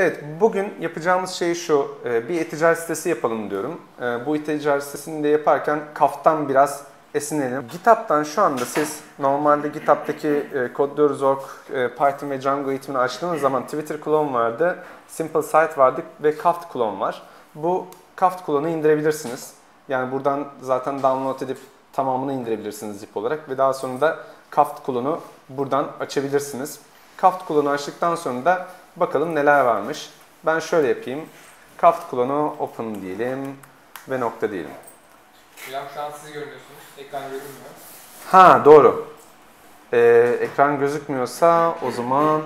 Evet, bugün yapacağımız şey şu, bir e-ticaret sitesi yapalım diyorum. Bu e-ticaret sitesini de yaparken Kaf'tan biraz esinlenelim. GitHub'tan şu anda siz normalde GitHub'daki Kodluyoruz.org, Python ve Django eğitimini açtığınız zaman Twitter clone vardı, Simple Site vardı ve Kaft clone var. Bu Kaft clone'u indirebilirsiniz. Yani buradan zaten download edip tamamını indirebilirsiniz zip olarak ve daha sonra da Kaft clone'u buradan açabilirsiniz. Kaft clone'u açtıktan sonra da bakalım neler varmış. Ben şöyle yapayım. Kaft clone'u open diyelim ve nokta diyelim. Hocam şu an siz görünüyorsunuz. Ekran görünmüyor. Ha doğru. Ekran gözükmüyorsa o zaman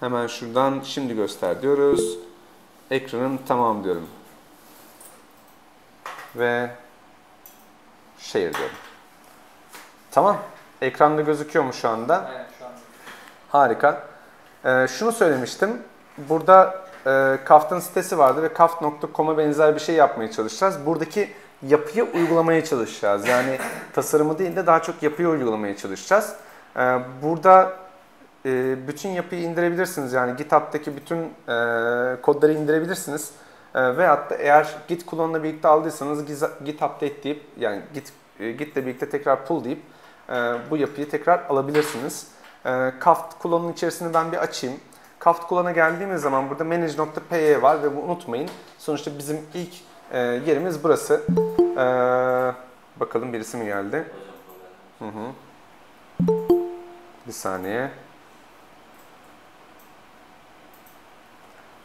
hemen şuradan şimdi göster diyoruz. Ekranım tamam diyorum. Ve share diyorum. Tamam. Ekranda gözüküyor mu şu anda? Aynen şu an. Harika. Şunu söylemiştim. Burada Kaft'ın sitesi vardı ve kaft.com'a benzer bir şey yapmaya çalışacağız. Buradaki yapıyı uygulamaya çalışacağız. Yani tasarımı değil de daha çok yapıyı uygulamaya çalışacağız. Burada bütün yapıyı indirebilirsiniz. Yani GitHub'daki bütün kodları indirebilirsiniz. Veyahut da eğer Git kullanımla birlikte aldıysanız Git update deyip yani Git'le birlikte tekrar pull deyip bu yapıyı tekrar alabilirsiniz. Kaft kullanımın içerisini ben bir açayım. Kaft kullanıma geldiğimiz zaman burada manage.py var ve bu unutmayın. Sonuçta bizim ilk yerimiz burası. Bakalım birisi mi geldi? Hı hı. Bir saniye.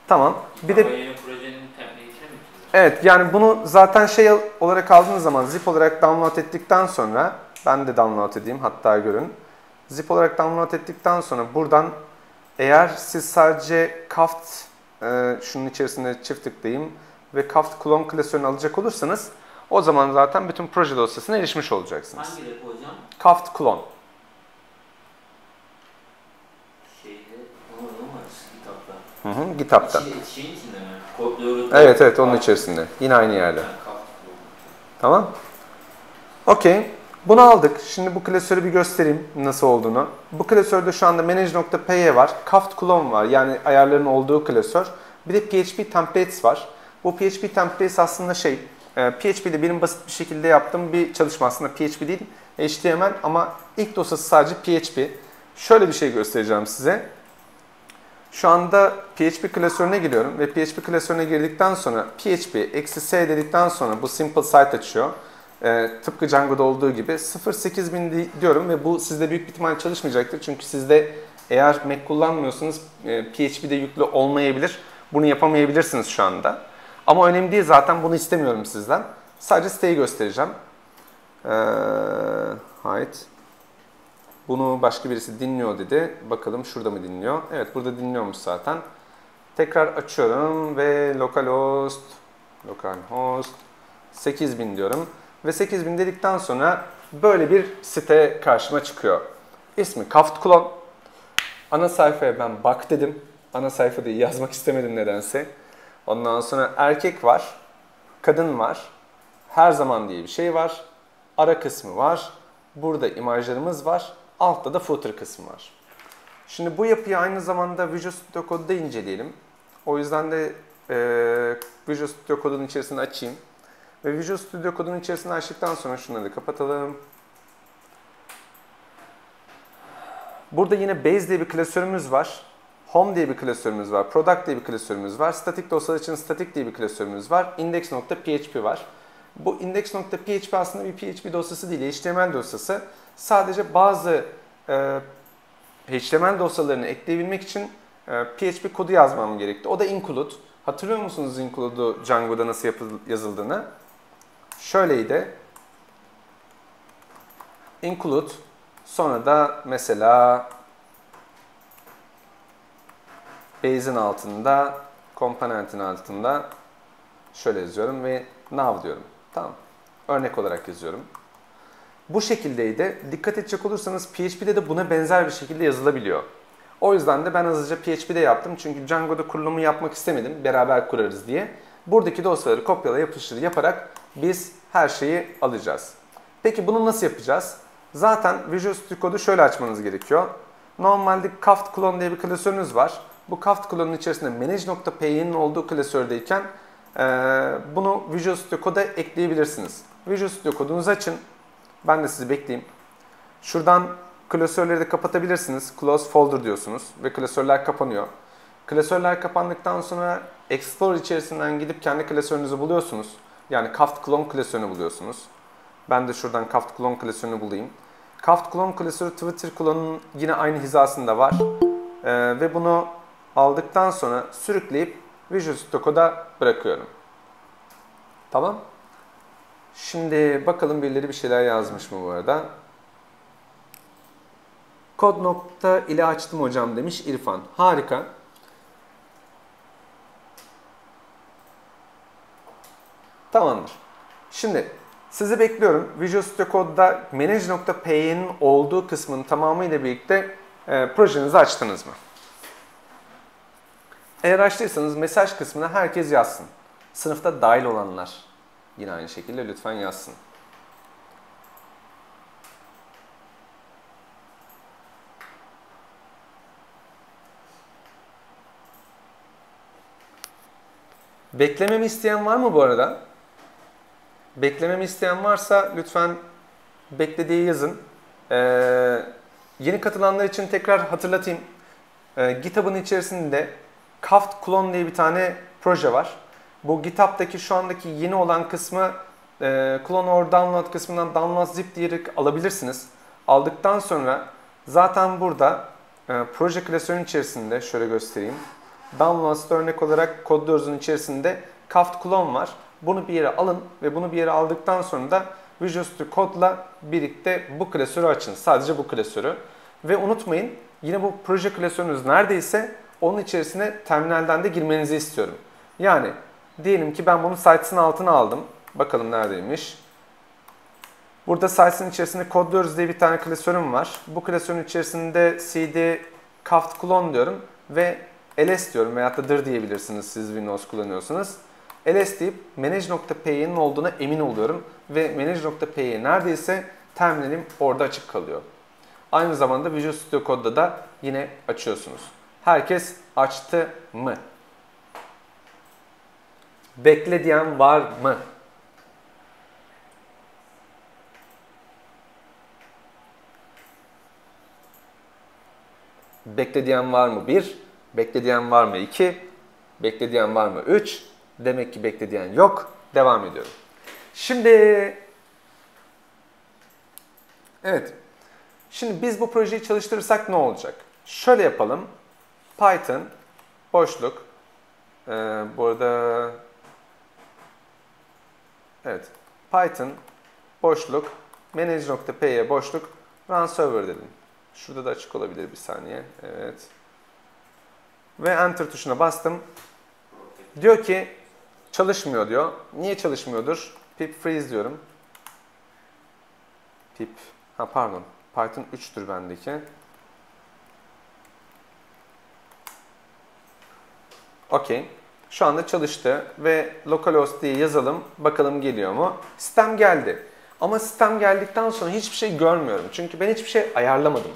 Tamam. Bir de evet yani bunu zaten şey olarak aldığınız zaman zip olarak download ettikten sonra ben de download edeyim hatta görün. Zip olarak download ettikten sonra buradan eğer siz sadece Kaft şunun içerisinde çift tıklayayım ve Kaft clone klasörünü alacak olursanız o zaman zaten bütün proje dosyasına erişmiş olacaksınız. Hangi repo hocam? Kaft clone. GitHub'da. GitHub'da. Şeyin içinde mi? Kodluyoruz. Evet onun içerisinde. Yine aynı yerde. Tamam. Okey. Bunu aldık. Şimdi bu klasörü bir göstereyim nasıl olduğunu. Bu klasörde şu anda manage.py var. Kaft clone var. Yani ayarların olduğu klasör. Bir de PHP templates var. Bu PHP templates aslında PHP'de benim basit bir şekilde yaptığım bir çalışma aslında PHP değil, HTML ama ilk dosyası sadece PHP. Şöyle bir şey göstereceğim size. Şu anda PHP klasörüne giriyorum ve PHP klasörüne girdikten sonra php-s dedikten sonra bu simple site açıyor. Tıpkı Django'da olduğu gibi 0.8000 diyorum ve bu sizde büyük bir ihtimal çalışmayacaktır. Çünkü sizde eğer Mac kullanmıyorsanız PHP'de yüklü olmayabilir. Bunu yapamayabilirsiniz şu anda. Ama önemli değil, zaten bunu istemiyorum sizden. Sadece siteyi göstereceğim. Bunu başka birisi dinliyor dedi. Bakalım şurada mı dinliyor? Evet burada dinliyormuş zaten. Tekrar açıyorum ve localhost 8000 diyorum. Ve 8000 dedikten sonra böyle bir site karşıma çıkıyor. İsmi Kaft Clone. Ana sayfaya ben bak dedim. Ana sayfada yazmak istemedim nedense. Ondan sonra erkek var, kadın var, her zaman diye bir şey var, ara kısmı var, burada imajlarımız var, altta da footer kısmı var. Şimdi bu yapıyı aynı zamanda Visual Studio Code'da inceleyelim. O yüzden de Visual Studio Code'un içerisini açayım. Ve Visual Studio Code'un içerisini açtıktan sonra şunları da kapatalım. Burada yine Base diye bir klasörümüz var. Home diye bir klasörümüz var. Product diye bir klasörümüz var. Static dosyalar için Static diye bir klasörümüz var. Index.php var. Bu Index.php aslında bir PHP dosyası değil, HTML dosyası. Sadece bazı HTML dosyalarını ekleyebilmek için PHP kodu yazmam gerekti. O da include. Hatırlıyor musunuz include'u Django'da nasıl yazıldığını? Şöyleydi. Include. Sonra da mesela base'in altında, component'in altında şöyle yazıyorum ve now diyorum. Tamam. Örnek olarak yazıyorum. Bu şekildeydi. Dikkat edecek olursanız PHP'de de buna benzer bir şekilde yazılabiliyor. O yüzden de ben hızlıca PHP'de yaptım. Çünkü Django'da kurulumu yapmak istemedim. Beraber kurarız diye. Buradaki dosyaları kopyala yapıştır yaparak biz her şeyi alacağız. Peki bunu nasıl yapacağız? Zaten Visual Studio Code'u şöyle açmanız gerekiyor. Normalde Kaft Clone diye bir klasörünüz var. bu Kaft klonun içerisinde manage.py'nin olduğu klasördeyken bunu Visual Studio Code'a ekleyebilirsiniz. Visual Studio Code'unuzu açın. Ben de sizi bekleyeyim. Şuradan klasörleri de kapatabilirsiniz. Close folder diyorsunuz ve klasörler kapanıyor. Klasörler kapandıktan sonra Explorer içerisinden gidip kendi klasörünüzü buluyorsunuz. Yani Kaft Clone klasörünü buluyorsunuz. Ben de şuradan Kaft Clone klasörünü bulayım. Kaft Clone klasörü Twitter Clone'un yine aynı hizasında var. Ve bunu aldıktan sonra sürükleyip Visual Studio Code'a bırakıyorum. Tamam. Şimdi bakalım birileri bir şeyler yazmış mı bu arada. Kod nokta ile açtım hocam demiş İrfan. Harika. Tamamdır. Şimdi sizi bekliyorum. Visual Studio Code'da manage.py'nin olduğu kısmın tamamıyla birlikte projenizi açtınız mı? Eğer açtıysanız mesaj kısmına herkes yazsın. Sınıfta dahil olanlar yine aynı şekilde lütfen yazsın. Beklememi isteyen var mı bu arada? Beklememi isteyen varsa lütfen bekle diye yazın. Yeni katılanlar için tekrar hatırlatayım. GitHub'ın içerisinde Kaft Clone diye bir tane proje var. Bu GitHub'daki şu andaki yeni olan kısmı Clone or Download kısmından download zip diyerek alabilirsiniz. Aldıktan sonra zaten burada proje klasörünün içerisinde şöyle göstereyim. Downloads'ta örnek olarak Codedor'un içerisinde Kaft Clone var. Bunu bir yere alın ve bunu bir yere aldıktan sonra da Visual Studio Code'la birlikte bu klasörü açın. Sadece bu klasörü. Ve unutmayın yine bu proje klasörünüz neredeyse onun içerisine terminalden de girmenizi istiyorum. Yani diyelim ki ben bunu Sites'ın altına aldım. Bakalım neredeymiş. Burada Sites'ın içerisinde Codedors diye bir tane klasörüm var. Bu klasörün içerisinde cd Kaft Clone diyorum ve ls diyorum veyahut da dir diyebilirsiniz siz Windows kullanıyorsanız. ls deyip manage.py'nin olduğuna emin oluyorum ve manage.py neredeyse terminalim orada açık kalıyor. Aynı zamanda Visual Studio Code'da da yine açıyorsunuz. Herkes açtı mı? Bekle diyen var mı? Bekle diyen var mı? 1. Bekle diyen var mı? 2. Bekle diyen var mı? 3. Demek ki bekle diyen yok. Devam ediyorum. Şimdi evet. Şimdi biz bu projeyi çalıştırırsak ne olacak? Şöyle yapalım. Python boşluk bu arada evet. Python boşluk manage.py boşluk run server dedim. Şurada da açık olabilir bir saniye. Evet. Ve enter tuşuna bastım. Diyor ki çalışmıyor diyor. Niye çalışmıyordur? Pip freeze diyorum. Pip. Pardon. Python 3'tür bendeki. Okey. Şu anda çalıştı ve localhost diye yazalım. Bakalım geliyor mu? Sistem geldi. Ama sistem geldikten sonra hiçbir şey görmüyorum. Çünkü ben hiçbir şey ayarlamadım.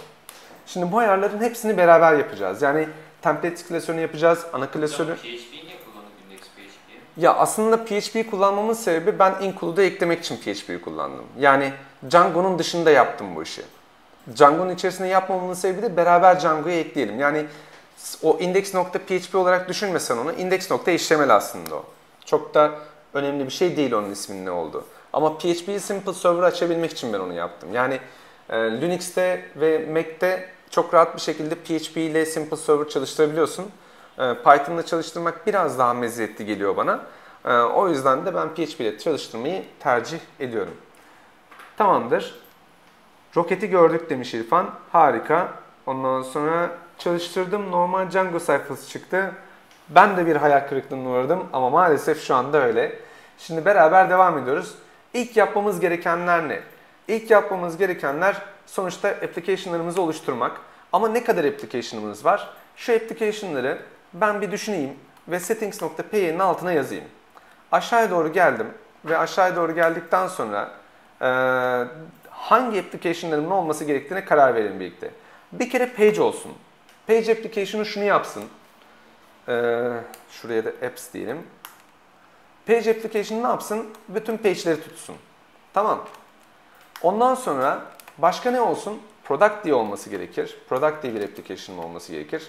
Şimdi bu ayarların hepsini beraber yapacağız. Yani template klasörünü yapacağız, ana klasörü. PHP niye kullanıyor Index PHP? Ya aslında PHP kullanmamın sebebi ben include'u eklemek için PHP'yi kullandım. Yani Django'nun dışında yaptım bu işi. Django'nun içerisinde yapmamamın sebebi de beraber Django'yu ekleyelim. Yani o index.php olarak düşünmesen onu, index.html aslında o. Çok da önemli bir şey değil onun isminin ne olduğu. Ama PHP'yi Simple Server açabilmek için ben onu yaptım. Yani Linux'te ve Mac'te çok rahat bir şekilde PHP ile Simple Server çalıştırabiliyorsun. Python'la çalıştırmak biraz daha meziyetli geliyor bana. O yüzden de ben PHP ile çalıştırmayı tercih ediyorum. Tamamdır. Roketi gördük demiş İrfan. Harika. Ondan sonra çalıştırdım. Normal Django sayfası çıktı. Ben de bir hayal kırıklığına uğradım ama maalesef şu anda öyle. Şimdi beraber devam ediyoruz. İlk yapmamız gerekenler ne? İlk yapmamız gerekenler sonuçta application'larımızı oluşturmak. Ama ne kadar application'ımız var? Şu application'ları ben bir düşüneyim ve settings.py'nin altına yazayım. Aşağıya doğru geldim ve aşağıya doğru geldikten sonra hangi application'larımın olması gerektiğine karar verelim birlikte. Bir kere page olsun. Page application'ı şunu yapsın. şuraya da apps diyelim. Page application ne yapsın? Bütün page'leri tutsun. Tamam. Ondan sonra başka ne olsun? Product diye olması gerekir. Product diye bir application olması gerekir.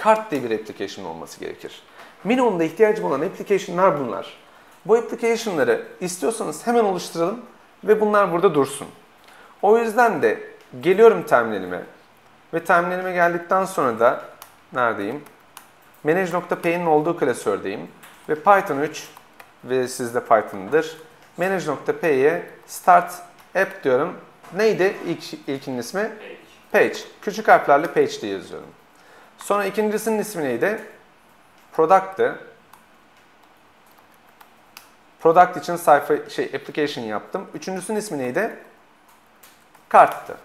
Cart diye bir application olması gerekir. Minimumda ihtiyacım olan application'lar bunlar. Bu application'ları istiyorsanız hemen oluşturalım ve bunlar burada dursun. O yüzden de geliyorum terminalime ve terminalime geldikten sonra da neredeyim? Manage.py'nin olduğu klasördeyim ve Python 3 ve sizde Python'dır. Manage.py'ye start app diyorum. Neydi ilkinin ismi? Page. Küçük harflerle page diye yazıyorum. Sonra ikincisinin ismi neydi? Product'tı. Product için application yaptım. Üçüncüsünün ismi neydi? Cart'tı.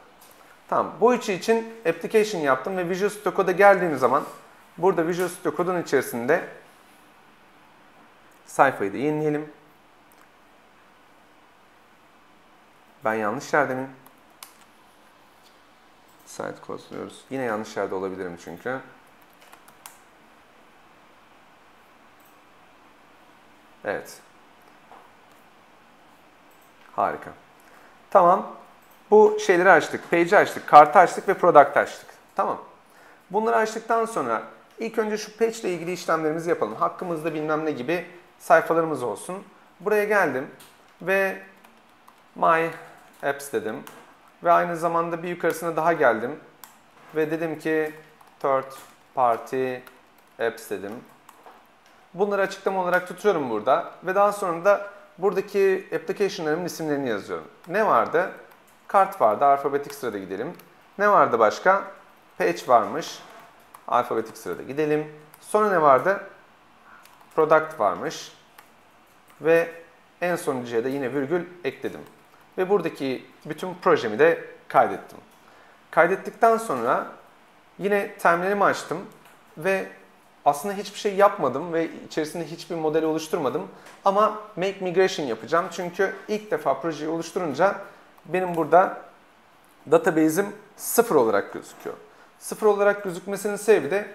Tamam. Bu üçü için application yaptım ve Visual Studio Code'a geldiğim zaman burada Visual Studio Code'un içerisinde sayfayı da yenileyelim. Ben yanlış yerde miyim? Site code diyoruz. Yine yanlış yerde olabilirim çünkü. Evet. Harika. Tamam. Bu şeyleri açtık. Page'i açtık, kartı açtık ve product açtık. Tamam. Bunları açtıktan sonra ilk önce şu page ile ilgili işlemlerimizi yapalım. Hakkımızda bilmem ne gibi sayfalarımız olsun. Buraya geldim ve My Apps dedim. Ve aynı zamanda bir yukarısına daha geldim. Ve dedim ki Third Party Apps dedim. Bunları açıklama olarak tutuyorum burada. Ve daha sonra da buradaki application'larımın isimlerini yazıyorum. Ne vardı? Kart vardı. Alfabetik sırada gidelim. Ne vardı başka? Page varmış. Alfabetik sırada gidelim. Sonra ne vardı? Product varmış. Ve en sonuncuya da yine virgül ekledim. Ve buradaki bütün projemi de kaydettim. Kaydettikten sonra yine terminalimi açtım ve aslında hiçbir şey yapmadım ve içerisinde hiçbir model oluşturmadım. Ama make migration yapacağım. Çünkü ilk defa projeyi oluşturunca benim burada database'im 0 olarak gözüküyor. 0 olarak gözükmesinin sebebi de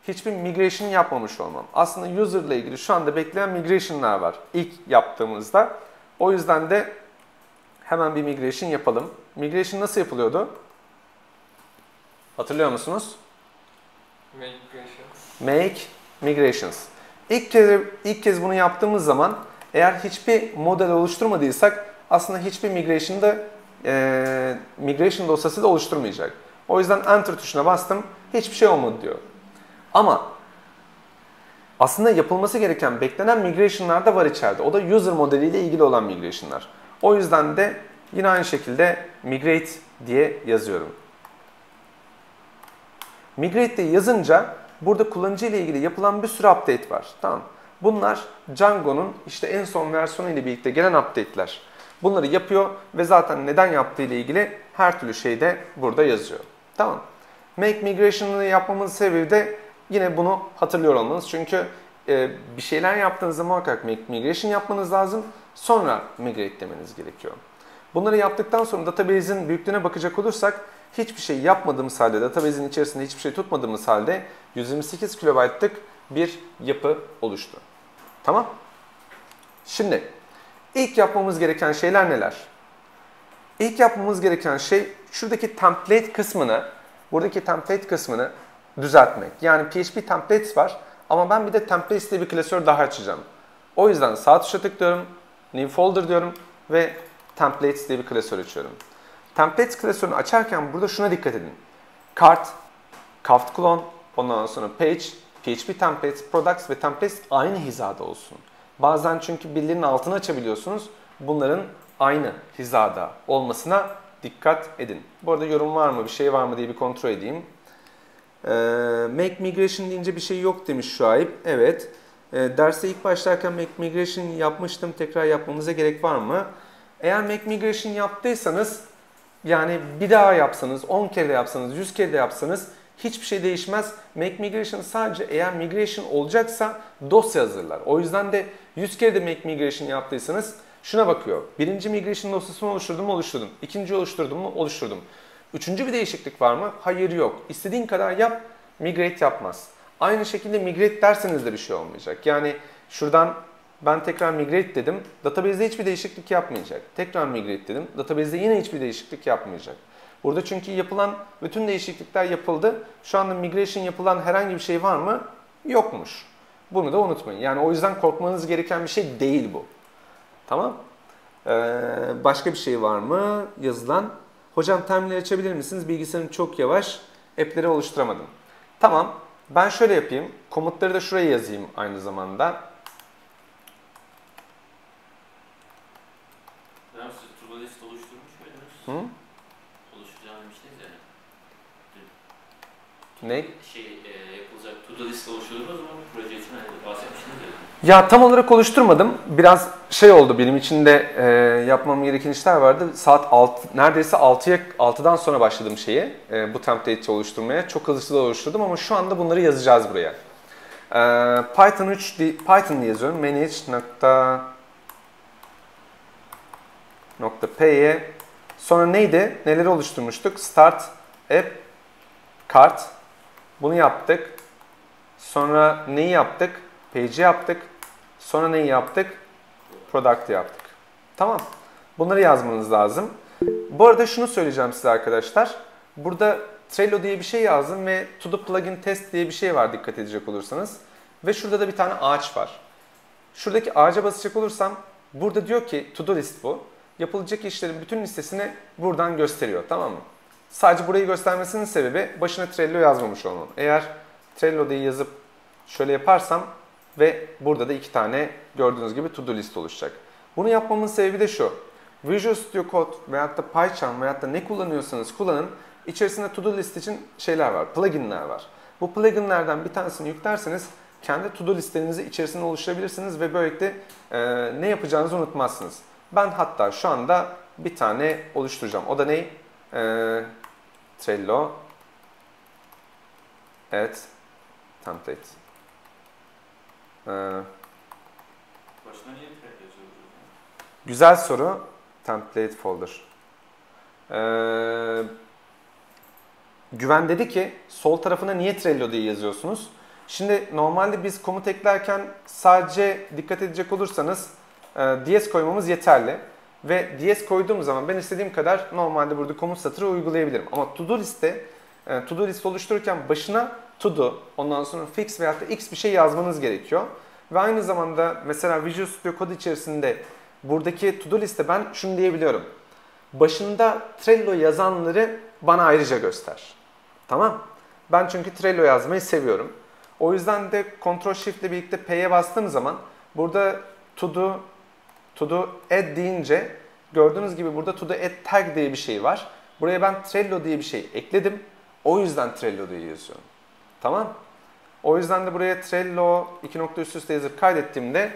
hiçbir migration yapmamış olmam. Aslında user ile ilgili şu anda bekleyen migration'lar var ilk yaptığımızda. O yüzden de hemen bir migration yapalım. Migration nasıl yapılıyordu? Hatırlıyor musunuz? Make migrations. İlk kez bunu yaptığımız zaman eğer hiçbir model oluşturmadıysak aslında hiçbir migration dosyası da oluşturmayacak. O yüzden Enter tuşuna bastım. Hiçbir şey olmadı diyor. Ama aslında yapılması gereken, beklenen migration'lar da var içeride. O da user modeliyle ilgili olan migration'lar. O yüzden de yine aynı şekilde migrate diye yazıyorum. Migrate diye yazınca burada kullanıcı ile ilgili yapılan bir sürü update var. Tamam. Bunlar Django'nun işte en son versiyonu ile birlikte gelen update'ler. Bunları yapıyor ve zaten neden yaptığı ile ilgili her türlü şey de burada yazıyor. Tamam. Make migration'ını yapmamızın sebebi de yine bunu hatırlıyor olmanız. Çünkü bir şeyler yaptığınızda muhakkak make migration yapmanız lazım. Sonra migrate demeniz gerekiyor. Bunları yaptıktan sonra database'in büyüklüğüne bakacak olursak hiçbir şey yapmadığımız halde, database'in içerisinde hiçbir şey tutmadığımız halde 128 KB'lık bir yapı oluştu. Tamam. Şimdi ilk yapmamız gereken şeyler neler? İlk yapmamız gereken şey şuradaki template kısmını, buradaki template kısmını düzeltmek. Yani PHP templates var ama ben bir de templates diye bir klasör daha açacağım. O yüzden sağ tuşa tıklıyorum, new folder diyorum ve templates diye bir klasör açıyorum. Templates klasörünü açarken burada şuna dikkat edin. Cart, Kaft Clone, ondan sonra Page, PHP Templates, Products ve Templates aynı hizada olsun. Bazen çünkü birilerinin altını açabiliyorsunuz. Bunların aynı hizada olmasına dikkat edin. Bu arada yorum var mı, bir şey var mı diye bir kontrol edeyim. Make Migration deyince bir şey yok demiş Şuayb. Evet. Derste ilk başlarken Make Migration yapmıştım. Tekrar yapmamıza gerek var mı? Eğer Make Migration yaptıysanız, yani bir daha yapsanız, 10 kere de yapsanız, 100 kere de yapsanız hiçbir şey değişmez. Make Migration sadece eğer migration olacaksa dosya hazırlar. O yüzden de 100 kere de Make Migration yaptıysanız şuna bakıyor. Birinci migration dosyasını oluşturdum mu? Oluşturdum. İkinci oluşturdum mu? Oluşturdum. Üçüncü bir değişiklik var mı? Hayır, yok. İstediğin kadar yap, migrate yapmaz. Aynı şekilde migrate derseniz de bir şey olmayacak. Yani şuradan ben tekrar migrate dedim. Database'de hiçbir değişiklik yapmayacak. Tekrar migrate dedim. Database'de yine hiçbir değişiklik yapmayacak. Burada çünkü yapılan bütün değişiklikler yapıldı. Şu anda migration yapılan herhangi bir şey var mı? Yokmuş. Bunu da unutmayın. Yani o yüzden korkmanız gereken bir şey değil bu. Tamam. Başka bir şey var mı yazılan? Hocam terminal açabilir misiniz? Bilgisayarım çok yavaş. App'leri oluşturamadım. Tamam. Ben şöyle yapayım. Komutları da şuraya yazayım aynı zamanda. Siz to-do list oluşturmuş muydunuz? Hı? Oluşturacağını demiştiniz yani. Ne? Yapılacak to-do list oluşturdunuz mu? Proje için bahsetmiştiniz ya. Ya tam olarak oluşturmadım. Biraz şey oldu benim için de yapmam gereken işler vardı. Saat 6, neredeyse 6'dan sonra başladım bu template'i oluşturmaya. Çok hızlı da oluşturdum ama şu anda bunları yazacağız buraya. Python yazıyorum. manage.py. Sonra neydi? Neleri oluşturmuştuk? Start app cart. Bunu yaptık. Sonra neyi yaptık? Page yaptık. Sonra neyi yaptık? Product yaptık. Tamam. Bunları yazmanız lazım. Bu arada şunu söyleyeceğim size arkadaşlar. Burada Trello diye bir şey yazdım ve To Do Plugin Test diye bir şey var dikkat edecek olursanız. Ve şurada da bir tane ağaç var. Şuradaki ağaca basacak olursam burada diyor ki To Do List bu. Yapılacak işlerin bütün listesini buradan gösteriyor. Tamam mı? Sadece burayı göstermesinin sebebi başına Trello yazmamış olmam. Eğer Trello diye yazıp şöyle yaparsam ve burada da 2 tane gördüğünüz gibi to do list oluşacak. Bunu yapmamın sebebi de şu. Visual Studio Code veyahut da PyCharm veyahut da ne kullanıyorsanız kullanın. İçerisinde to do list için şeyler var, pluginler var. Bu pluginlerden bir tanesini yüklerseniz kendi to do listenizi içerisinde oluşturabilirsiniz ve böylelikle ne yapacağınızı unutmazsınız. Ben hatta şu anda bir tane oluşturacağım. O da ne? Trello add template. Başına niye Trello yazıyoruz? Güzel soru. Template folder. Güven dedi ki sol tarafına niye Trello diye yazıyorsunuz? Şimdi normalde biz komut eklerken sadece dikkat edecek olursanız DS koymamız yeterli. Ve DS koyduğum zaman ben istediğim kadar normalde burada komut satırı uygulayabilirim. Ama to do list oluştururken başına to do, ondan sonra fix veyahut da x bir şey yazmanız gerekiyor. Ve aynı zamanda mesela Visual Studio Code içerisinde buradaki to do liste ben şunu diyebiliyorum. Başında Trello yazanları bana ayrıca göster. Tamam. Ben çünkü Trello yazmayı seviyorum. O yüzden de Ctrl Shift ile birlikte P'ye bastığım zaman burada to do add deyince gördüğünüz gibi burada to do add tag diye bir şey var. Buraya ben Trello diye bir şey ekledim. O yüzden Trello diye yazıyorum. Tamam. O yüzden de buraya Trello 2 nokta üst üste yazıp kaydettiğimde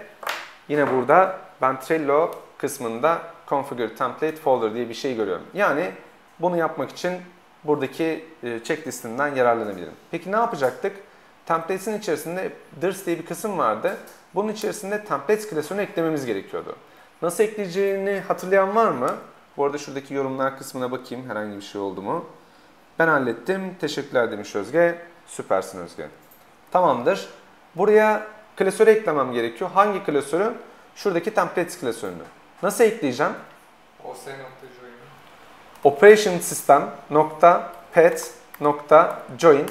yine burada ben Trello kısmında Configure Template Folder diye bir şey görüyorum. Yani bunu yapmak için buradaki checklistinden yararlanabilirim. Peki ne yapacaktık? Templates'in içerisinde Dirs diye bir kısım vardı. Bunun içerisinde Templates klasörünü eklememiz gerekiyordu. Nasıl ekleyeceğini hatırlayan var mı? Bu arada şuradaki yorumlar kısmına bakayım herhangi bir şey oldu mu? Ben hallettim. Teşekkürler demiş Özge. Süpersin Özge. Tamamdır. Buraya klasörü eklemem gerekiyor. Hangi klasörü? Şuradaki Templates klasörünü. Nasıl ekleyeceğim? os.join Operation System .pet.join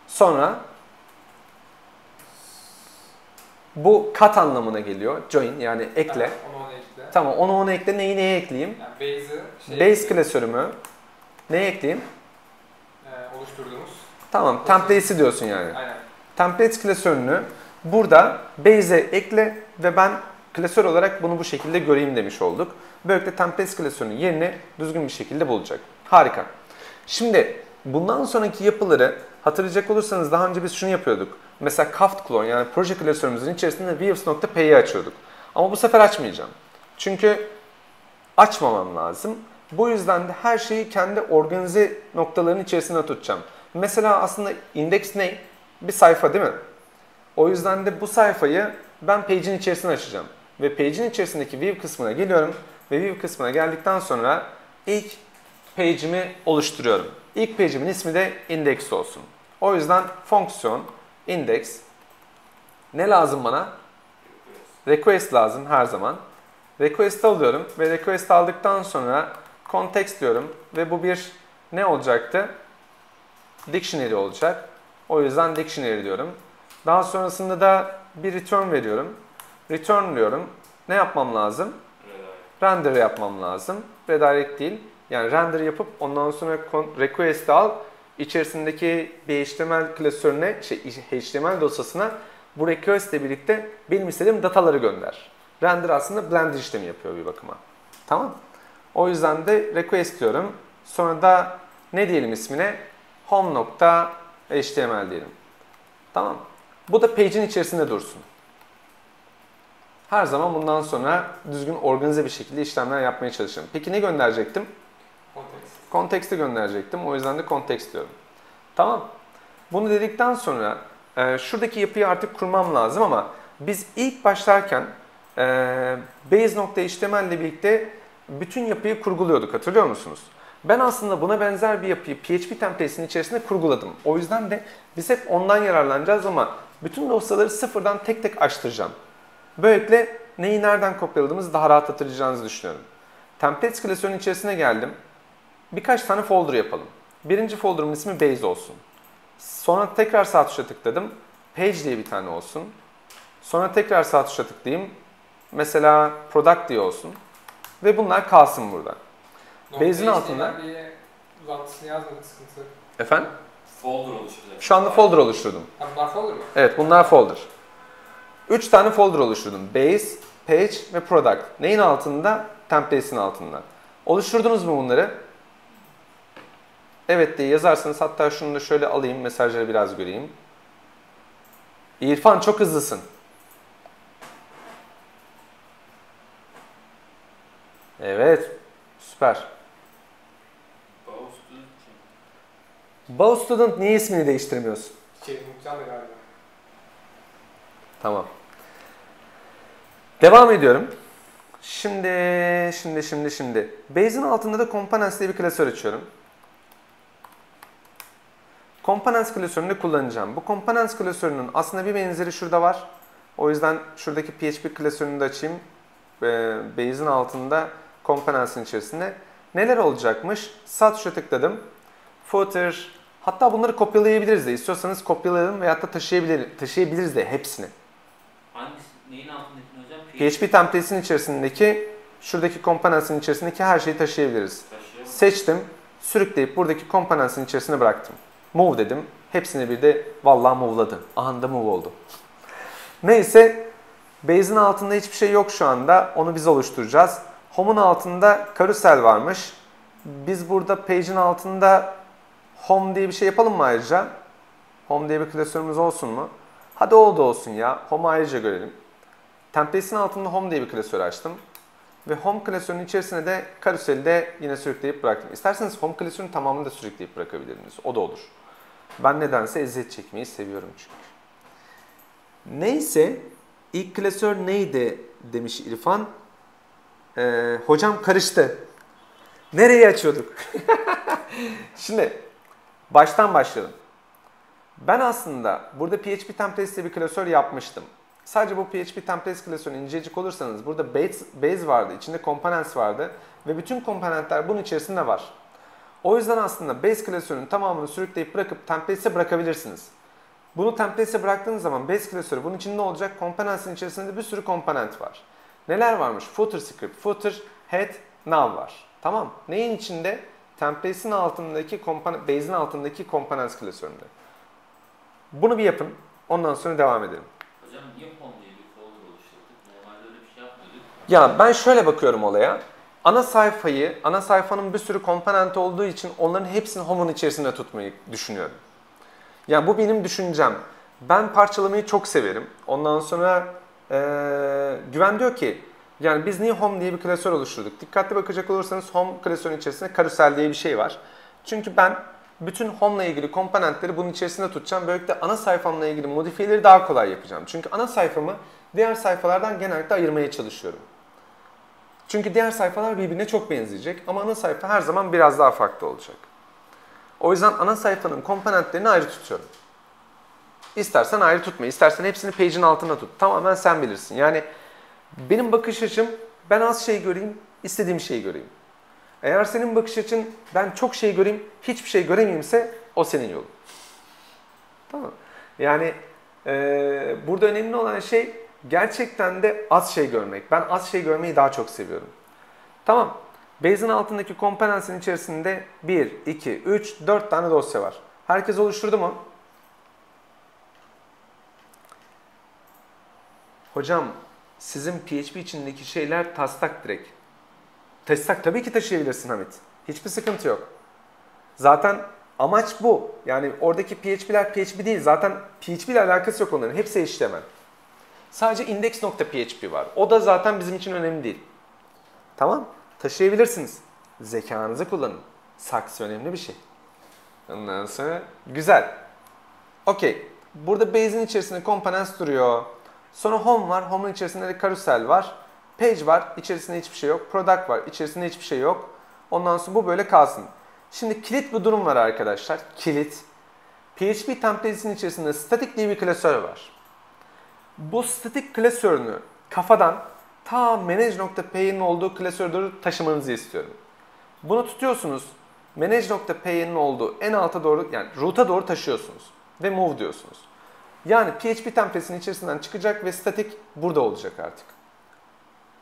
sonra bu kat anlamına geliyor. Join yani ekle. Onu ekle. Tamam onu ekle. Neyi neye ekleyeyim? Yani Base klasörümü neye ekleyeyim? Oluşturduğumuz. Tamam templates'i diyorsun yani. Aynen. Templates klasörünü burada base'e ekle ve ben klasör olarak bunu bu şekilde göreyim demiş olduk. Böylelikle templates klasörünün yerini düzgün bir şekilde bulacak. Harika. Şimdi bundan sonraki yapıları hatırlayacak olursanız daha önce biz şunu yapıyorduk. Mesela Kaft clone yani proje klasörümüzün içerisinde views.py'yi açıyorduk. Ama bu sefer açmayacağım. Çünkü açmamam lazım. Bu yüzden de her şeyi kendi organize noktaların içerisine tutacağım. Mesela aslında index ne? Bir sayfa değil mi? O yüzden de bu sayfayı ben page'in içerisine açacağım. Ve page'in içerisindeki view kısmına geliyorum. Ve view kısmına geldikten sonra ilk page'imi oluşturuyorum. İlk page'imin ismi de index olsun. O yüzden fonksiyon, index, ne lazım bana? Request lazım her zaman. Request alıyorum ve request aldıktan sonra context diyorum ve bu bir ne olacaktı? Dictionary olacak. O yüzden dictionary diyorum. Daha sonrasında da bir return veriyorum. Return diyorum. Ne yapmam lazım? Render yapmam lazım. Redirect değil. Yani render yapıp ondan sonra request'i al. İçerisindeki bir HTML klasörüne, HTML dosyasına bu request ile birlikte benim istediğim dataları gönder. Render aslında Blender işlemi yapıyor bir bakıma. Tamam. O yüzden de request diyorum. Sonra da ne diyelim ismine? Home.html diyelim. Tamam. Bu da page'in içerisinde dursun. Her zaman bundan sonra düzgün organize bir şekilde işlemler yapmaya çalışıyorum. Peki ne gönderecektim? Context'i gönderecektim. O yüzden de context diyorum. Tamam. Bunu dedikten sonra şuradaki yapıyı artık kurmam lazım ama biz ilk başlarken base.html ile birlikte bütün yapıyı kurguluyorduk. Hatırlıyor musunuz? Ben aslında buna benzer bir yapıyı PHP template'inin içerisinde kurguladım. O yüzden de biz hep ondan yararlanacağız ama bütün dosyaları sıfırdan tek tek açtıracağım. Böylelikle neyi nereden kopyaladığımızı daha rahat hatırlayacağınızı düşünüyorum. Templates klasörünün içerisine geldim. Birkaç tane folder yapalım. Birinci folder'ın ismi base olsun. Sonra tekrar sağ tuşa tıkladım. Page diye bir tane olsun. Sonra tekrar sağ tuşa tıklayayım. Mesela product diye olsun. Ve bunlar kalsın burada. Base'in altında... Uzantısını yazmadık, sıkıntı. Efendim? Folder oluşturacak. Şu anda folder oluşturdum. Ha, bunlar folder mı? Evet, bunlar folder. 3 tane folder oluşturdum. Base, Page ve Product. Neyin altında? Templates'in altında. Oluşturdunuz mu bunları? Evet diye yazarsanız, hatta şunu da şöyle alayım, mesajları biraz göreyim. İrfan çok hızlısın. Evet, süper. Bao Student niye ismini değiştirmiyorsun? Muhtemelen galiba. Tamam. Devam ediyorum. Şimdi. Base'in altında da Components diye bir klasör açıyorum. Components klasörünü kullanacağım. Bu Components klasörünün aslında bir benzeri şurada var. O yüzden şuradaki PHP klasörünü de açayım. Base'in altında Components'in içerisinde. Neler olacakmış? Sağ tuşa tıkladım. Footer. Hatta bunları kopyalayabiliriz de. İstiyorsanız kopyalayalım veyahut da taşıyabiliriz de hepsini. Hangisi? Neyin altındakini hocam? PHP template'in içerisindeki, şuradaki Components'in içerisindeki her şeyi taşıyabiliriz. Seçtim. Sürükleyip buradaki Components'in içerisine bıraktım. Move dedim. Hepsini bir de vallahi move'ladı. Anında move oldu. Neyse. Base'in altında hiçbir şey yok şu anda. Onu biz oluşturacağız. Home'un altında karusel varmış. Biz burada page'in altında home diye bir şey yapalım mı ayrıca? Home diye bir klasörümüz olsun mu? Hadi o da olsun ya. Home'u ayrıca görelim. Templates'in altında home diye bir klasör açtım. Ve home klasörünün içerisine de karuseli de yine sürükleyip bıraktım. İsterseniz home klasörünün tamamını da sürükleyip bırakabilirsiniz. O da olur. Ben nedense eziyet çekmeyi seviyorum çünkü. Neyse, ilk klasör neydi demiş İrfan. Hocam karıştı. Nereye açıyorduk? Şimdi baştan başlayalım. Ben aslında burada PHP templates diye bir klasör yapmıştım. Sadece bu PHP templates klasörünü incelecek olursanız burada base vardı, içinde components vardı ve bütün komponentler bunun içerisinde var. O yüzden aslında base klasörünün tamamını sürükleyip bırakıp templates'e bırakabilirsiniz. Bunu templates'e bıraktığınız zaman base klasörü bunun içinde ne olacak? Components'in içerisinde bir sürü komponent var. Neler varmış? Footer script, footer, head, nav var. Tamam. Neyin içinde? Templates'in altındaki, base'in altındaki components klasöründe. Bunu bir yapın. Ondan sonra devam edelim. Hocam niye home diye bir folder oluşturduk? Normalde öyle bir şey yapmıyorduk. Ya ben şöyle bakıyorum olaya. Ana sayfanın bir sürü komponent olduğu için onların hepsini home'un içerisinde tutmayı düşünüyorum. Yani bu benim düşüncem. Ben parçalamayı çok severim. Ondan sonra Güven diyor ki, yani biz niye home diye bir klasör oluşturduk? Dikkatli bakacak olursanız home klasörün içerisinde karusel diye bir şey var. Çünkü ben bütün home ile ilgili komponentleri bunun içerisinde tutacağım. Böylelikle ana sayfamla ilgili modifiyeleri daha kolay yapacağım. Çünkü ana sayfamı diğer sayfalardan genellikle ayırmaya çalışıyorum. Çünkü diğer sayfalar birbirine çok benzeyecek ama ana sayfa her zaman biraz daha farklı olacak. O yüzden ana sayfanın komponentlerini ayrı tutuyorum. İstersen ayrı tutma, istersen hepsini page'in altına tut. Tamamen sen bilirsin. Yani benim bakış açım, ben az şey göreyim, istediğim şeyi göreyim. Eğer senin bakış açın, ben çok şey göreyim, hiçbir şey göremeyimse o senin yolun. Tamam. Yani burada önemli olan şey gerçekten de az şey görmek. Ben az şey görmeyi daha çok seviyorum. Tamam. Base'in altındaki komponensin içerisinde 1, 2, 3, 4 tane dosya var. Herkes oluşturdu mu? Hocam sizin PHP içindeki şeyler taslak direkt. Taslak tabii ki taşıyabilirsin Hamit. Hiçbir sıkıntı yok. Zaten amaç bu. Yani oradaki PHP'ler PHP değil. Zaten PHP ile alakası yok onların. Hepsi HTML. Sadece index.php var. O da zaten bizim için önemli değil. Tamam. Taşıyabilirsiniz. Zekanızı kullanın. Saksı önemli bir şey. Ondan sonra güzel. Okey. Burada base'in içerisinde components duruyor. Sonra home var. Home'un içerisinde de carousel var. Page var. İçerisinde hiçbir şey yok. Product var. İçerisinde hiçbir şey yok. Ondan sonra bu böyle kalsın. Şimdi kilit bir durum var arkadaşlar. Kilit. PHP template'in içerisinde static diye bir klasör var. Bu static klasörünü kafadan ta manage.py'nin olduğu klasöre doğru taşımanızı istiyorum. Bunu tutuyorsunuz. Manage.py'nin olduğu en alta doğru, yani root'a doğru taşıyorsunuz. Ve move diyorsunuz. Yani PHP template'in içerisinden çıkacak ve static burada olacak artık.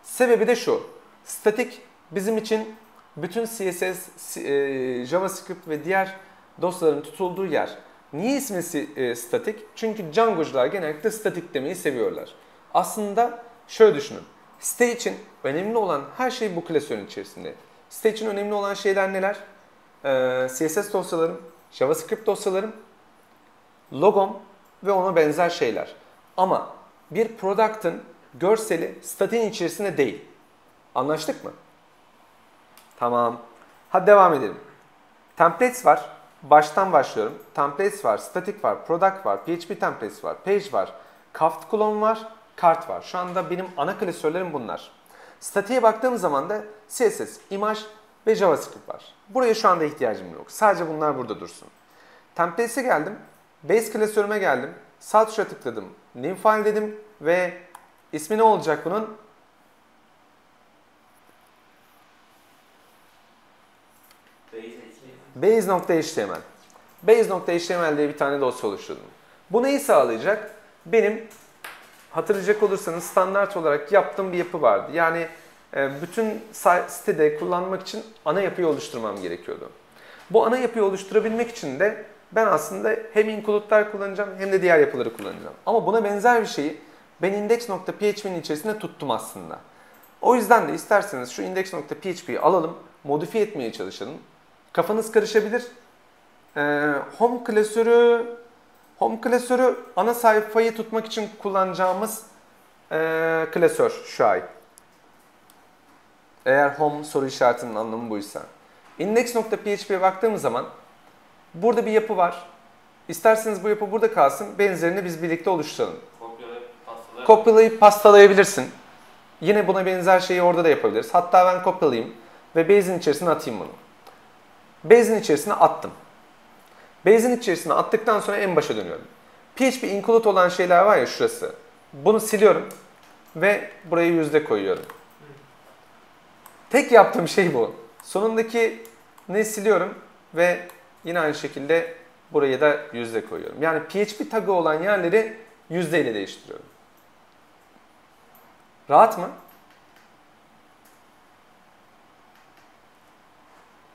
Sebebi de şu. Static bizim için bütün CSS, JavaScript ve diğer dosyaların tutulduğu yer. Niye ismi static? Çünkü Django'cular genellikle static demeyi seviyorlar. Aslında şöyle düşünün. Site için önemli olan her şey bu klasörün içerisinde. Site için önemli olan şeyler neler? CSS dosyalarım, JavaScript dosyalarım, logom ve ona benzer şeyler. Ama bir product'ın görseli static'in içerisinde değil. Anlaştık mı? Tamam. Hadi devam edelim. Templates var. Baştan başlıyorum. Templates var, static var, product var, PHP templates var, page var, Kaft clone var, kart var. Şu anda benim ana klasörlerim bunlar. Static'e baktığım zaman da CSS, imaj ve JavaScript var. Buraya şu anda ihtiyacım yok. Sadece bunlar burada dursun. Templates'e geldim. Base klasörüme geldim. Sağ tuşa tıkladım. New file dedim ve ismi ne olacak bunun? Base.html. Base.html diye bir tane dosya oluşturdum. Bu neyi sağlayacak? Benim hatırlayacak olursanız standart olarak yaptığım bir yapı vardı. Yani bütün sitede kullanmak için ana yapıyı oluşturmam gerekiyordu. Bu ana yapıyı oluşturabilmek için de ben aslında hem include'lar kullanacağım hem de diğer yapıları kullanacağım. Ama buna benzer bir şeyi ben index.php'nin içerisinde tuttum aslında. O yüzden de isterseniz şu index.php'yi alalım, modifiye etmeye çalışalım. Kafanız karışabilir. Home klasörü ana sayfayı tutmak için kullanacağımız klasör şu ay. Eğer home soru işaretinin anlamı buysa. Index.php'ye baktığımız zaman burada bir yapı var. İsterseniz bu yapı burada kalsın. Benzerini biz birlikte oluşturalım. Kopyalayıp pastalayabilirsin. Yine buna benzer şeyi orada da yapabiliriz. Hatta ben kopyalayayım ve base'in içerisine atayım bunu. Base'in içerisine attım. Base'in içerisine attıktan sonra en başa dönüyorum. PHP include olan şeyler var ya şurası. Bunu siliyorum ve buraya yüzde koyuyorum. Tek yaptığım şey bu. Sonundaki ne siliyorum ve yine aynı şekilde buraya da yüzde koyuyorum. Yani PHP tagı olan yerleri yüzde ile değiştiriyorum. Rahat mı?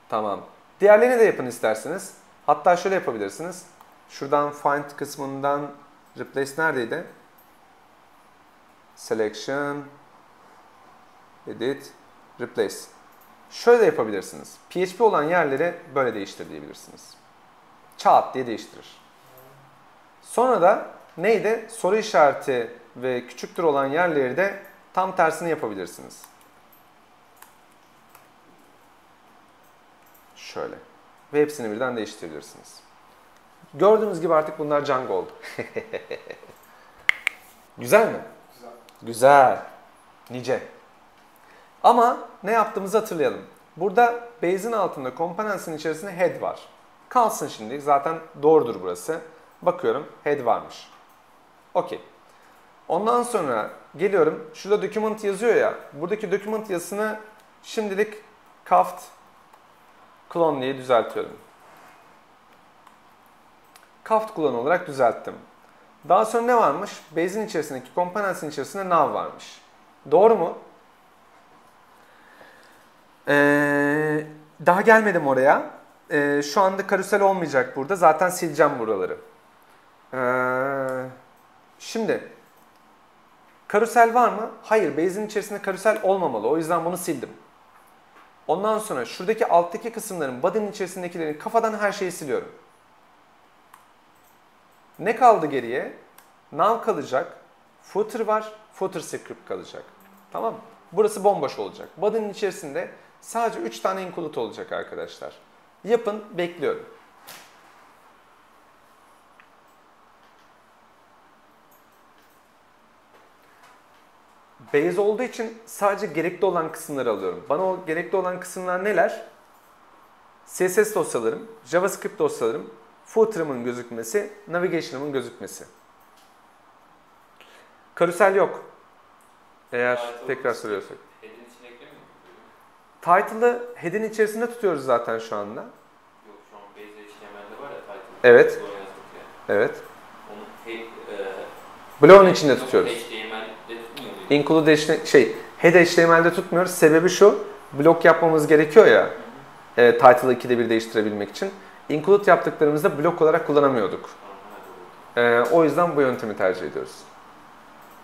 Tamam. Diğerlerini de yapın isterseniz. Hatta şöyle yapabilirsiniz. Şuradan find kısmından replace neredeydi? Selection, edit, replace. Şöyle de yapabilirsiniz. PHP olan yerleri böyle değiştir diyebilirsiniz. Çat diye değiştirir. Sonra da neydi? Soru işareti ve küçüktür olan yerleri de tam tersini yapabilirsiniz. Şöyle. Ve hepsini birden değiştirebilirsiniz. Gördüğünüz gibi artık bunlar Django oldu. Güzel mi? Güzel. Güzel. Nice. Ama ne yaptığımızı hatırlayalım. Burada base'in altında components'in içerisinde head var. Kalsın şimdi. Zaten doğrudur burası. Bakıyorum head varmış. Okey. Ondan sonra geliyorum. Şurada document yazıyor ya. Buradaki document yazısını şimdilik kaft clone diye düzeltiyorum. Kaft clone olarak düzelttim. Daha sonra ne varmış? Base'in içerisindeki components'in içerisinde nav varmış. Doğru mu? Daha gelmedim oraya. Şu anda karusel olmayacak burada. Zaten sileceğim buraları. Şimdi karusel var mı? Hayır. Base'in içerisinde karusel olmamalı. O yüzden bunu sildim. Ondan sonra şuradaki alttaki kısımların, body'nin içerisindekilerin kafadan her şeyi siliyorum. Ne kaldı geriye? Nav kalacak. Footer var. Footer script kalacak. Tamam mı? Burası bomboş olacak. Body'nin içerisinde sadece 3 tane include olacak arkadaşlar. Yapın, bekliyorum. Base olduğu için sadece gerekli olan kısımları alıyorum. Bana o gerekli olan kısımlar neler? CSS dosyalarım, JavaScript dosyalarım, footer'ımın gözükmesi, navigation'ımın gözükmesi. Karusel yok. Eğer tekrar soruyorsak. Head'in içine eklemiyor mu? Title'ı head'in içerisinde tutuyoruz zaten şu anda. Yok şu an Base HTML'de var ya title. Evet. Bloğu yazdık ya. Evet. Onu Bloğun içinde tutuyoruz. HTML'de tutmuyor muydu? Include head HTML'de tutmuyoruz. Sebebi şu. Blok yapmamız gerekiyor ya. Title'ı 2'de 1 değiştirebilmek için. Include yaptıklarımızda blok olarak kullanamıyorduk. O yüzden bu yöntemi tercih ediyoruz.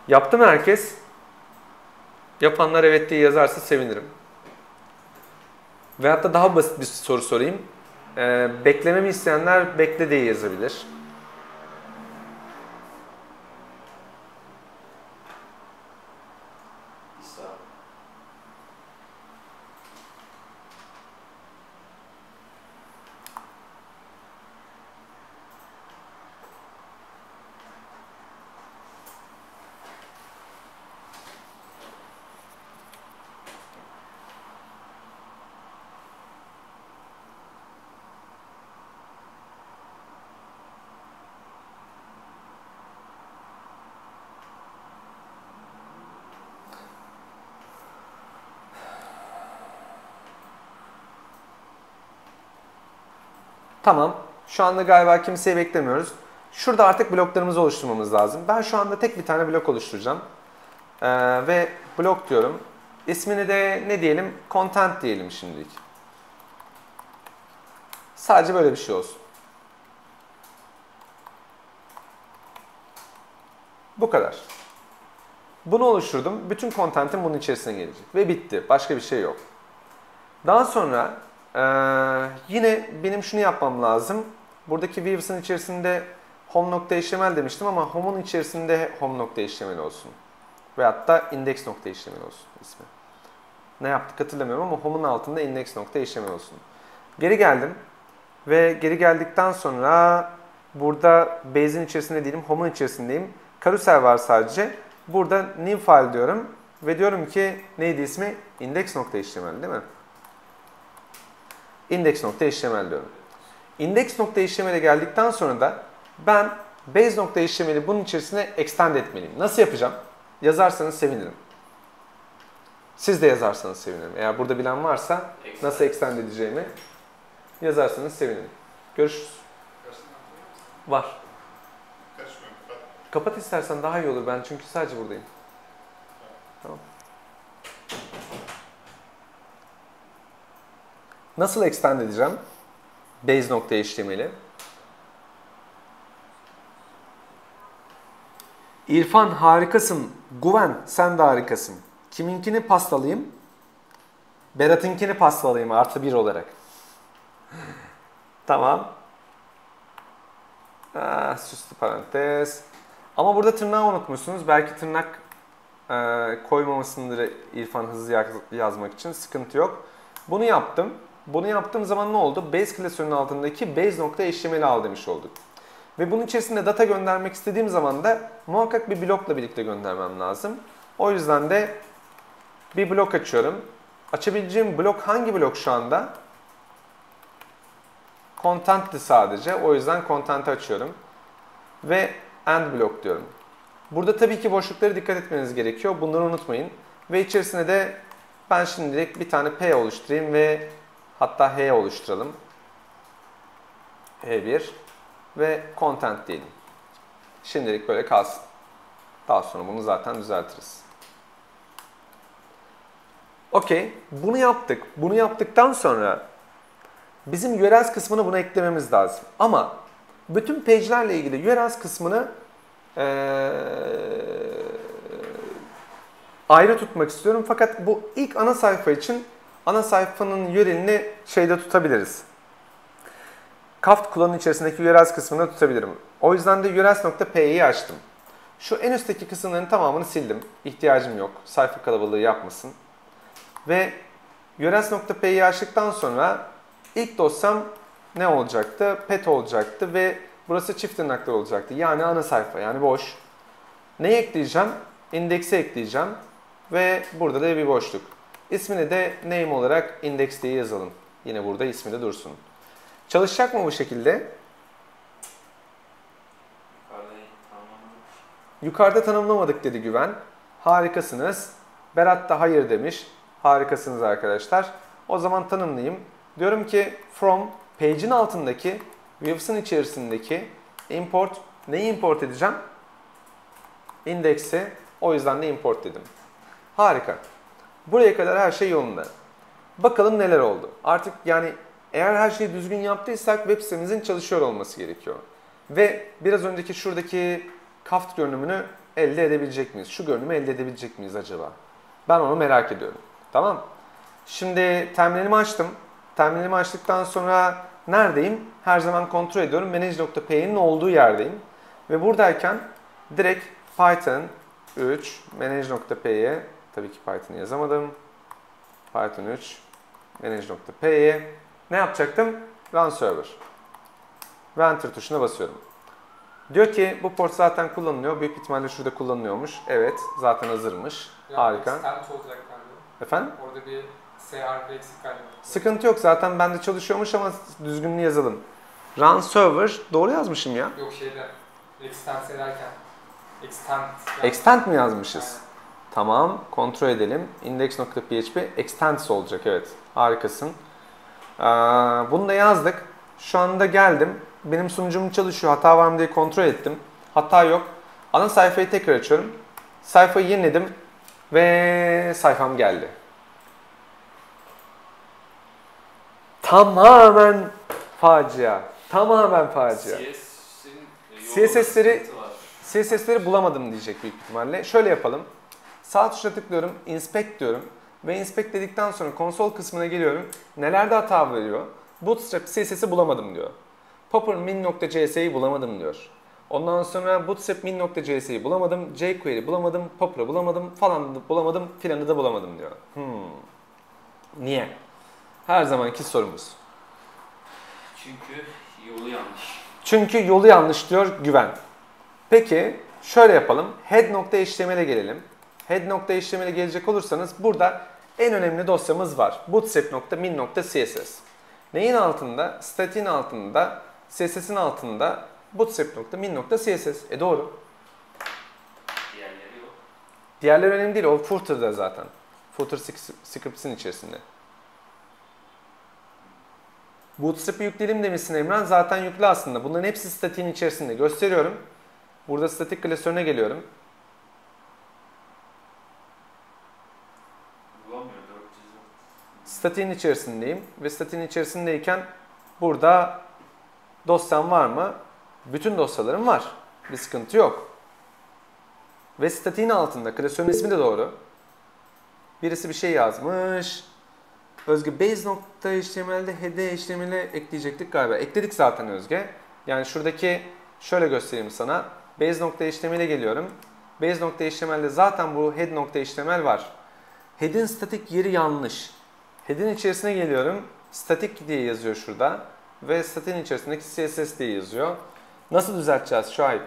Yaptı mı herkes? Yapanlar evet diye yazarsa sevinirim. Veyahut da daha basit bir soru sorayım. Beklememi isteyenler bekle diye yazabilir. Tamam. Şu anda galiba kimseyi beklemiyoruz. Şurada artık bloklarımızı oluşturmamız lazım. Ben şu anda tek bir tane blok oluşturacağım. Ve blok diyorum. İsmini de ne diyelim? Content diyelim şimdilik. Sadece böyle bir şey olsun. Bu kadar. Bunu oluşturdum. Bütün content'im bunun içerisine gelecek. Ve bitti. Başka bir şey yok. Daha sonra yine benim şunu yapmam lazım. Buradaki views'ın içerisinde home.html demiştim ama home'un içerisinde home.html olsun. Veyahut da index.html olsun ismi. Ne yaptık hatırlamıyorum ama home'un altında index.html olsun. Geri geldim. Ve geri geldikten sonra burada base'in içerisinde değilim, home'un içerisindeyim. Carousel var sadece. Burada new file diyorum. Ve diyorum ki neydi ismi? Index.html değil mi? Index.html diyorum. Index.html'e geldikten sonra da ben base.html'i bunun içerisine extend etmeliyim. Nasıl yapacağım? Yazarsanız sevinirim. Siz de yazarsanız sevinirim. Eğer burada bilen varsa nasıl extend edeceğimi yazarsanız sevinirim. Görüşürüz. Var. Kapat istersen daha iyi olur. Ben çünkü sadece buradayım. Tamam. Nasıl extend edeceğim? Base.html'i. İrfan harikasın. Güven sen de harikasın. Kiminkini pastalayayım? Berat'ınkini pastalayayım +1 olarak. Tamam. Süslü parantez. Ama burada tırnağı unutmuşsunuz. Belki tırnak koymamasındır İrfan hızlı yazmak için. Sıkıntı yok. Bunu yaptım. Bunu yaptığım zaman ne oldu? Base klasörünün altındaki base.html'i al demiş olduk. Ve bunun içerisinde data göndermek istediğim zaman da muhakkak bir blokla birlikte göndermem lazım. O yüzden de bir blok açıyorum. Açabileceğim blok hangi blok şu anda? content'ti sadece. O yüzden content'i açıyorum. Ve end block diyorum. Burada tabii ki boşluklara dikkat etmeniz gerekiyor. Bunları unutmayın. Ve içerisine de ben şimdilik bir tane P oluşturayım ve hatta H oluşturalım. H1 ve content diyelim. Şimdilik böyle kalsın. Daha sonra bunu zaten düzeltiriz. Okey. Bunu yaptık. Bunu yaptıktan sonra bizim URLs kısmını buna eklememiz lazım. Ama bütün page'lerle ilgili URLs kısmını ayrı tutmak istiyorum. Fakat bu ilk ana sayfa için ana sayfanın URL'ini şeyde tutabiliriz. Kaft kullanım içerisindeki URLs kısmını tutabilirim. O yüzden de urls.py'yi açtım. Şu en üstteki kısımların tamamını sildim. İhtiyacım yok. Sayfa kalabalığı yapmasın. Ve urls.py'yi açtıktan sonra ilk dosyam ne olacaktı? Pet olacaktı ve burası çift tırnaklar olacaktı. Yani ana sayfa, yani boş. Neyi ekleyeceğim? İndeksi ekleyeceğim. Ve burada da bir boşluk. İsmini de name olarak index diye yazalım. Yine burada ismi de dursun. Çalışacak mı bu şekilde? Yukarıda tanımlamadık dedi Güven. Harikasınız. Berat da hayır demiş. Harikasınız arkadaşlar. O zaman tanımlayayım. Diyorum ki from page'in altındaki views'ın içerisindeki import, neyi import edeceğim? İndeksi. O yüzden de import dedim. Harika. Buraya kadar her şey yolunda. Bakalım neler oldu. Artık yani eğer her şeyi düzgün yaptıysak web sitemizin çalışıyor olması gerekiyor. Ve biraz önceki şuradaki kaft görünümünü elde edebilecek miyiz? Şu görünümü elde edebilecek miyiz acaba? Ben onu merak ediyorum. Tamam. Şimdi terminalimi açtım. Terminalimi açtıktan sonra neredeyim? Her zaman kontrol ediyorum. Manage.py'nin olduğu yerdeyim. Ve buradayken direkt Python 3 manage.py'ye, tabii ki Python yazamadım. Python 3 manage.py'ye ne yapacaktım? Run server. Ve enter tuşuna basıyorum. Diyor ki bu port zaten kullanılıyor. Büyük ihtimalle şurada kullanılıyormuş. Evet, zaten hazırmış. Yani harika. Extent olacak galiba. Efendim? Orada bir S harfi eksik galiba. Sıkıntı yok. Zaten bende çalışıyormuş ama düzgününü yazalım. Run server. Doğru yazmışım ya. Yok şeyde. Extend ederken. Extend. Extend mi yazmışız? Aynen. Tamam. Kontrol edelim. Index.php extends olacak. Evet. Harikasın. Bunu da yazdık. Şu anda geldim. Benim sunucum çalışıyor. Hata var mı diye kontrol ettim. Hata yok. Ana sayfayı tekrar açıyorum. Sayfayı yeniledim. Ve sayfam geldi. Tamamen facia. Tamamen facia. CSS'leri bulamadım diyecek büyük ihtimalle. Şöyle yapalım. Sağ tuşa tıklıyorum. Inspect diyorum. Ve inspect dedikten sonra konsol kısmına geliyorum. Nelerde hata veriyor? Bootstrap CSS'i bulamadım diyor. Popper min.cs'yi bulamadım diyor. Ondan sonra Bootstrap min.cs'yi bulamadım. jQuery bulamadım. Popper'ı bulamadım. Falan da bulamadım. Filanı da bulamadım diyor. Niye? Her zamanki sorumuz. Çünkü yolu yanlış. Çünkü yolu yanlış diyor Güven. Peki şöyle yapalım. Head.html'e gelelim. Head.html'e gelecek olursanız burada en önemli dosyamız var. bootstrap.min.css. Neyin altında? Static'in altında, CSS'in altında bootstrap.min.css. Doğru. Diğerleri yok. Diğerleri önemli değil. O footer'da zaten. Footer script'in içerisinde. Bootstrap'ı yükleyelim demişsin Emran. Zaten yüklü aslında. Bunların hepsi static'in içerisinde. Gösteriyorum. Burada static klasörüne geliyorum. Static'in içerisindeyim. Ve static'in içerisindeyken burada dosyam var mı? Bütün dosyalarım var. Bir sıkıntı yok. Ve static'in altında. Klasörün ismi de doğru. Birisi bir şey yazmış. Özge base.html'de head.html'e ekleyecektik galiba. Ekledik zaten Özge. Yani şuradaki şöyle göstereyim sana. Base.html'e geliyorum. Base.html'de zaten bu head.html var. Head'in statik yeri yanlış. Head'in içerisine geliyorum. Statik diye yazıyor şurada. Ve statik'in içerisindeki CSS diye yazıyor. Nasıl düzelteceğiz Şuayb?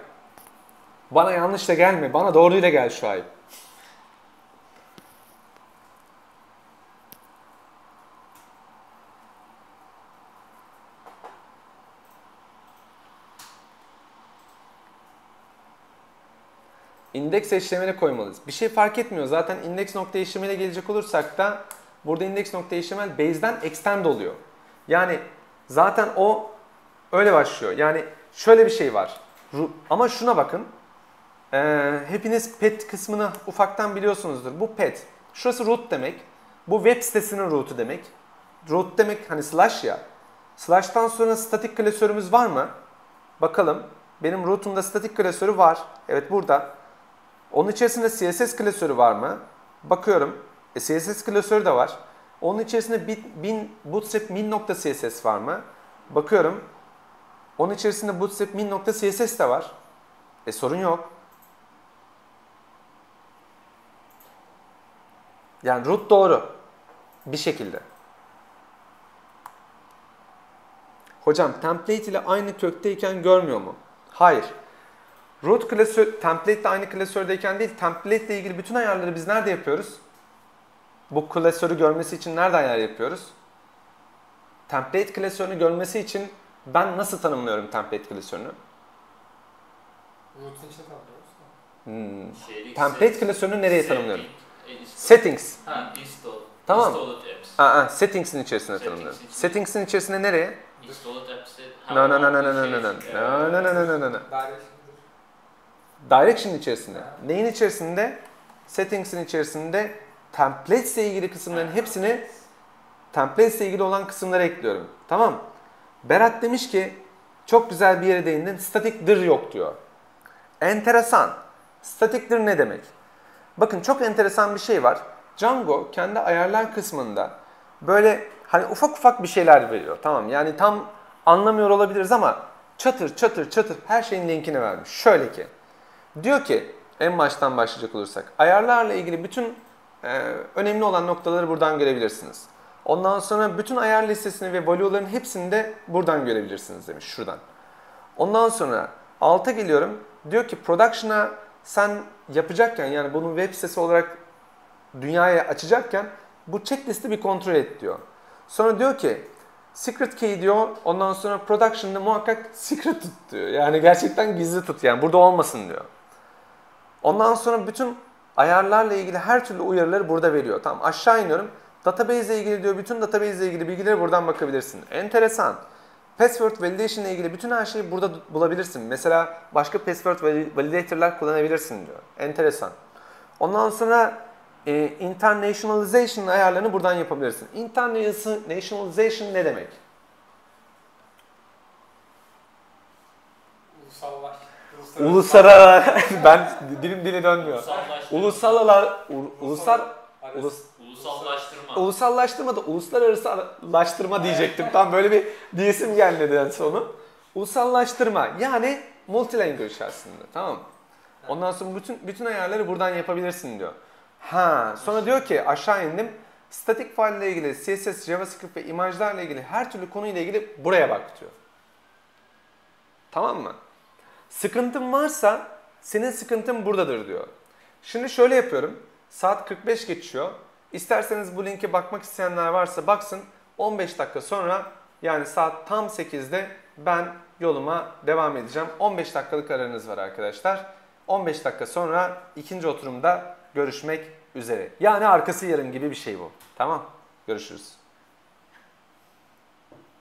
Bana yanlışla gelme. Bana doğruyla gel Şuayb. İndeks HTML'e koymalıyız. Bir şey fark etmiyor. Zaten index.html'e gelecek olursak da burada index.html base'den extend oluyor. Yani zaten o öyle başlıyor. Yani şöyle bir şey var. Ama şuna bakın. Hepiniz pet kısmını ufaktan biliyorsunuzdur. Bu pet. Şurası root demek. Bu web sitesinin root'u demek. Root demek hani slash ya. Slash'tan sonra statik klasörümüz var mı? Bakalım. Benim root'umda statik klasörü var. Evet burada. Onun içerisinde CSS klasörü var mı? Bakıyorum. CSS klasörü de var. Onun içerisinde bootstrap min.css var mı? Bakıyorum. Onun içerisinde bootstrap min.css de var. Sorun yok. Yani root doğru. Bir şekilde. Hocam template ile aynı kökteyken görmüyor mu? Hayır. Root klasör, template ile aynı klasördeyken değil, template ile ilgili bütün ayarları biz nerede yapıyoruz? Bu klasörü görmesi için nerede ayar yapıyoruz? Template klasörünü görmesi için ben nasıl tanımlıyorum template klasörünü? Root'un içine tanımlıyoruz. Template klasörünü nereye tanımlıyorum? Settings. Install. Tamam. Installed apps. Settings'in içerisine tanımlıyorum. Settings'in içerisine nereye? Installed apps'e... No. Direction içerisinde. Neyin içerisinde? Settings'in içerisinde templates ile ilgili kısımların hepsini templates ile ilgili olan kısımlara ekliyorum. Tamam. Berat demiş ki çok güzel bir yere değindin. Static dir yok diyor. Enteresan. Static dir ne demek? Bakın çok enteresan bir şey var. Django kendi ayarlar kısmında böyle hani ufak bir şeyler veriyor. Tamam yani tam anlamıyor olabiliriz ama çatır her şeyin linkini vermiş. Şöyle ki diyor ki en baştan başlayacak olursak ayarlarla ilgili bütün önemli olan noktaları buradan görebilirsiniz. Ondan sonra bütün ayar listesini ve value'ların hepsini de buradan görebilirsiniz demiş şuradan. Ondan sonra alta geliyorum. Diyor ki production'a sen yapacakken yani bunun web sitesi olarak dünyaya açacakken bu checklist'i bir kontrol et diyor. Sonra diyor ki secret key diyor. Ondan sonra production'da muhakkak secret tut diyor. Yani gerçekten gizli tut yani burada olmasın diyor. Ondan sonra bütün ayarlarla ilgili her türlü uyarıları burada veriyor. Tamam aşağı iniyorum. Database ile ilgili diyor. Bütün database ile ilgili bilgileri buradan bakabilirsin. Enteresan. Password validation ile ilgili bütün her şeyi burada bulabilirsin. Mesela başka password validator'lar kullanabilirsin diyor. Enteresan. Ondan sonra internationalization ayarlarını buradan yapabilirsin. Internationalization ne demek? Uluslararası. Ben dilim dili dönmüyor. Ulusallaştırma da uluslararasılaştırma diyecektim. Tam böyle bir diyesim geldi neden sonu. Ulusallaştırma yani multilanguage aslında. Tamam. Ondan sonra bütün ayarları buradan yapabilirsin diyor. Sonra diyor ki aşağı indim. Static file ile ilgili CSS, JavaScript ve imajlarla ilgili her türlü konuyla ilgili buraya bak diyor. Tamam mı? Sıkıntın varsa senin sıkıntın buradadır diyor. Şimdi şöyle yapıyorum. Saat 45 geçiyor. İsterseniz bu linke bakmak isteyenler varsa baksın. 15 dakika sonra yani saat tam 8'de ben yoluma devam edeceğim. 15 dakikalık aranız var arkadaşlar. 15 dakika sonra ikinci oturumda görüşmek üzere. Yani arkası yarın gibi bir şey bu. Tamam. Görüşürüz.